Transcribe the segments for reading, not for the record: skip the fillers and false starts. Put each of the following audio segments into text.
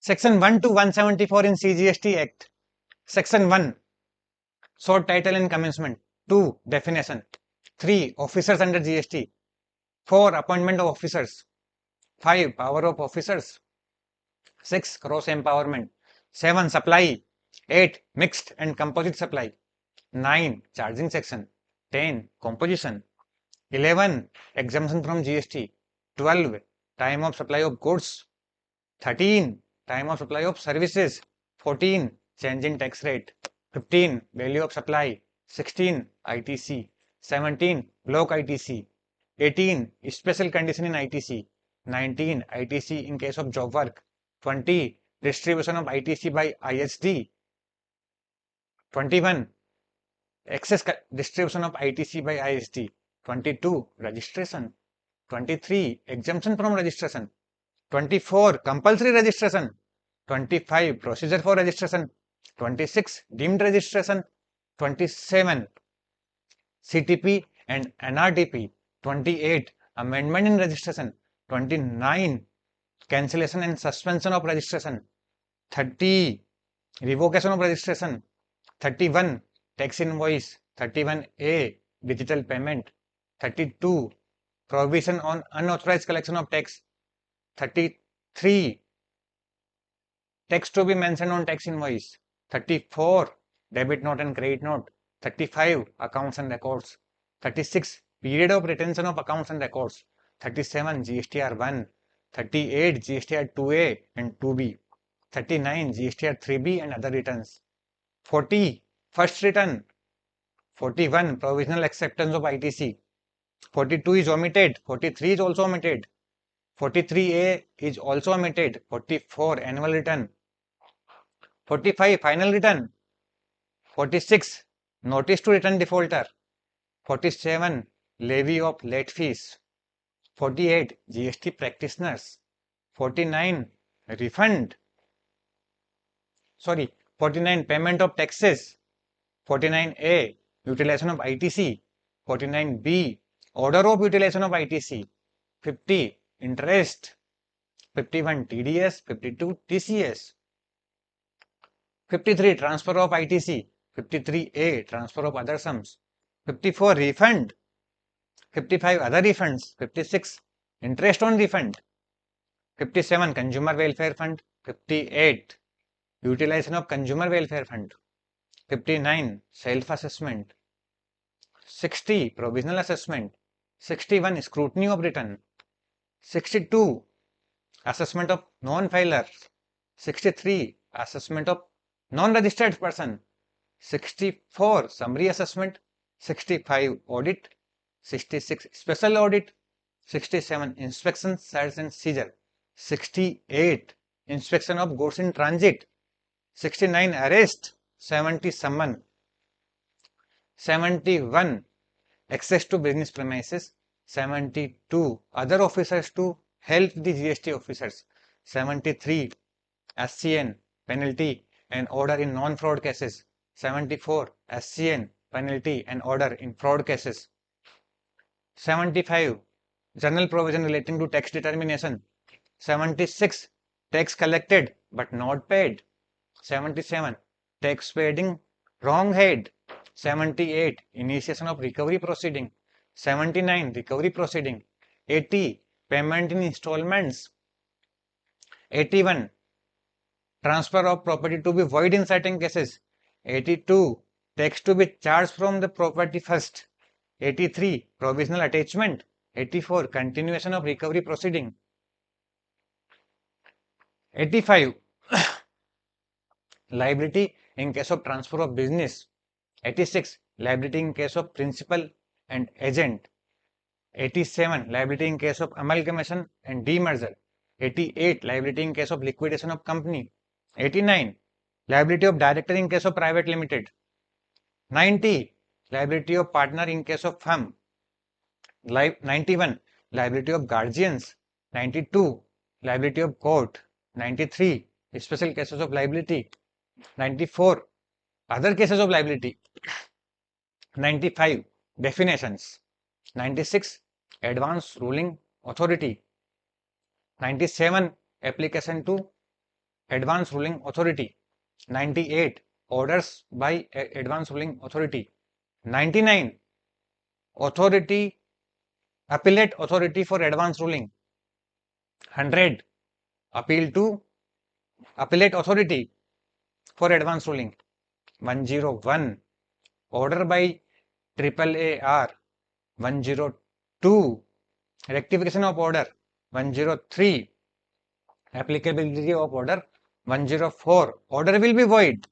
Section 1 to 174 in CGST Act. Section 1, short title and commencement. 2, definition. 3, officers under GST. 4, appointment of officers. 5, power of officers. 6, cross empowerment. 7, supply. 8, mixed and composite supply. 9, charging section. 10, composition. 11, exemption from GST. 12, time of supply of goods. 13, time of supply of services. 14, change in tax rate. 15, value of supply. 16, ITC. 17, block ITC. 18, special condition in ITC. 19, ITC in case of job work. 20, distribution of ITC by ISD. 21, excess distribution of ITC by ISD. 22, registration. 23, exemption from registration. 24, compulsory registration. 25, procedure for registration. 26, deemed registration. 27, CTP and NRTP. 28, amendment in registration. 29, cancellation and suspension of registration. 30, revocation of registration. 31, tax invoice. 31A, digital payment. 32, prohibition on unauthorized collection of tax. 33, tax to be mentioned on tax invoice. 34, debit note and credit note. 35, accounts and records. 36, period of retention of accounts and records. 37, GSTR 1. 38, GSTR 2A and 2B. 39, GSTR 3B and other returns. 40, first return. 41, provisional acceptance of ITC. 42 is omitted. 43 is also omitted. 43A is also omitted. 44, annual return. 45, final return. 46, notice to return defaulter. 47, levy of late fees. 48, GST practitioners. 49, refund. 49, payment of taxes. 49A, utilization of ITC. 49B, order of utilization of ITC. 50, interest. 51, TDS. 52, TCS. 53, transfer of ITC. 53A, transfer of other sums. 54, refund. 55, other refunds. 56, interest on refund. 57, consumer welfare fund. 58, utilization of consumer welfare fund. 59, self-assessment. 60, provisional assessment. 61, scrutiny of return. 62, assessment of non-filers. 63, assessment of non-registered person. 64, summary assessment. 65, audit. 66, special audit. 67, inspection, search and seizure. 68, inspection of goods in transit. 69, arrest. 70, summon. 71, access to business premises. 72, other officers to help the GST officers. 73, SCN, penalty and order in non-fraud cases. 74, SCN, penalty and order in fraud cases. 75, general provision relating to tax determination. 76, tax collected but not paid. 77, tax paid in wrong head. 78, initiation of recovery proceeding. 79, recovery proceeding. 80, payment in installments. 81, transfer of property to be void in certain cases. 82, tax to be charged from the property first. 83, provisional attachment. 84, continuation of recovery proceeding. 85, liability in case of transfer of business. 86, liability in case of principal and agent. 87, liability in case of amalgamation and demerger. 88, liability in case of liquidation of company. 89, liability of director in case of private limited. 90, liability of partner in case of firm. 91, liability of guardians. 92, liability of court. 93, special cases of liability. 94, other cases of liability. 95, definitions. 96, advance ruling authority. 97, application to advance ruling authority. 98, orders by advance ruling authority. 99, authority, appellate authority for advance ruling. 100, appeal to appellate authority for advance ruling. 101, order by AAAR. 102, rectification of order. 103, applicability of order. 104, order will be void.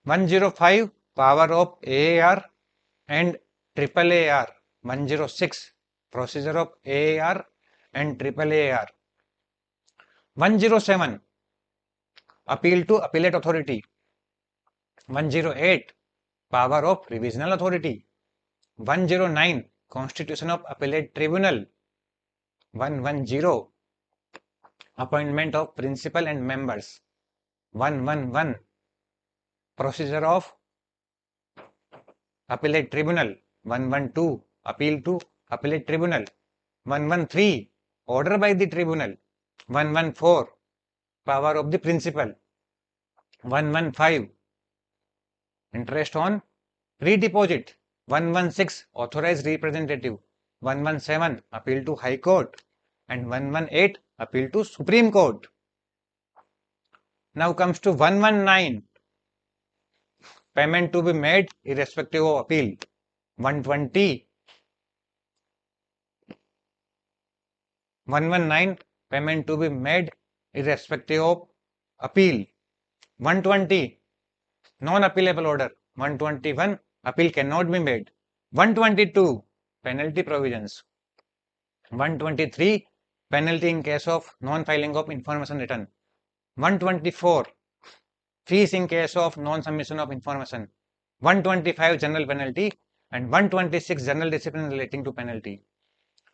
105, power of AAR and AAAR. 106, procedure of AAR and AAAR. 107, appeal to appellate authority. 108, power of revisional authority. 109, constitution of appellate tribunal. 110, appointment of principal and members. 111, procedure of appellate tribunal. 112, appeal to appellate tribunal. 113, order by the tribunal. 114, power of the principal. 115, interest on redeposit. 116, authorized representative. 117, appeal to High Court. And 118, appeal to Supreme Court. Now comes to 119, payment to be made irrespective of appeal. 120, 119, payment to be made irrespective of appeal. 120, non-appealable order. 121, appeal cannot be made. 122, penalty provisions. 123, penalty in case of non-filing of information written. 124, fees in case of non-submission of information. 125, general penalty, and 126, general discipline relating to penalty.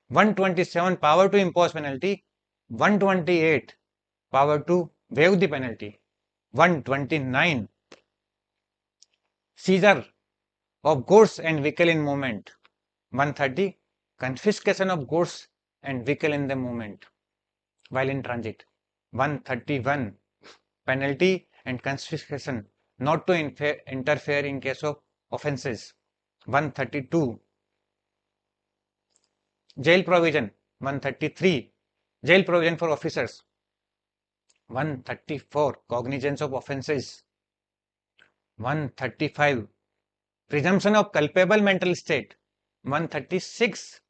127, power to impose penalty. 128, power to waive the penalty. 129, seizure of goods and vehicle in movement. 130, confiscation of goods and vehicle in the movement while in transit. 131, penalty and confiscation not to interfere in case of offences. 132, jail provision. 133, jail provision for officers. 134, cognizance of offences. 135, presumption of culpable mental state. 136,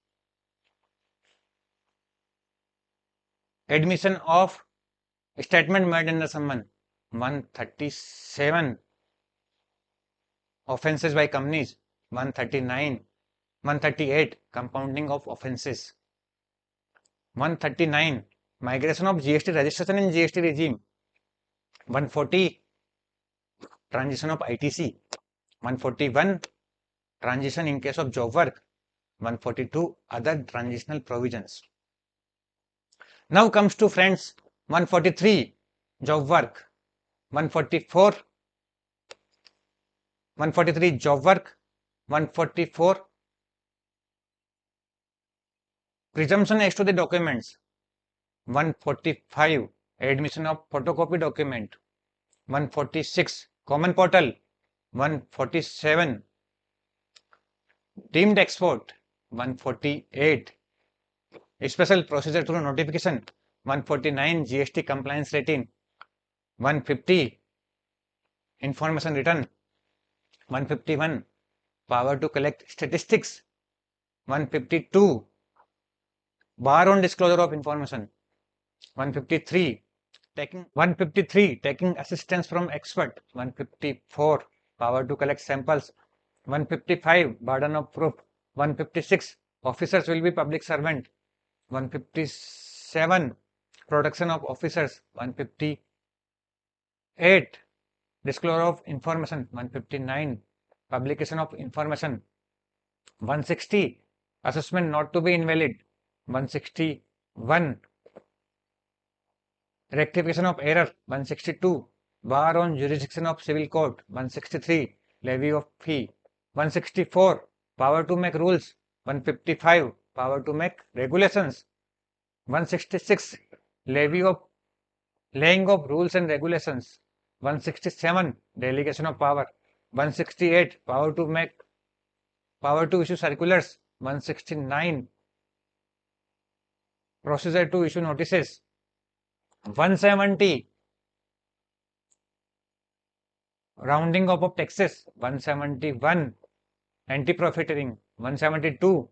admission of statement made under summons. 137, offences by companies. 138, compounding of offences. 139, migration of GST registration in GST regime. 140, transition of ITC. 141, transition in case of job work. 142, other transitional provisions. Now comes to friends 143, job work. 143, job work. 144, presumption as to the documents. 145, admission of photocopy document. 146, common portal. 147, deemed export. 148, special procedure through notification. 149, GST compliance rating. 150, information return. 151, power to collect statistics. 152, bar on disclosure of information. 153, taking assistance from expert. 154, power to collect samples. 155, burden of proof. 156, officers will be public servant. 157, protection of officers. 158, disclosure of information. 159, publication of information. 160, assessment not to be invalid. 161, rectification of error. 162, bar on jurisdiction of civil court. 163, levy of fee. 164, power to make rules. 155, power to make regulations. 166, levy of laying of rules and regulations. 167, delegation of power. 168, power to issue circulars. 169, procedure to issue notices. 170, rounding up of taxes. 171, anti-profiteering. 172,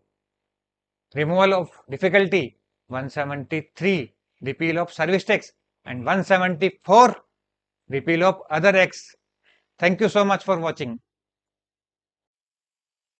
removal of difficulty. 173, repeal of service tax, and 174, repeal of other acts. Thank you so much for watching.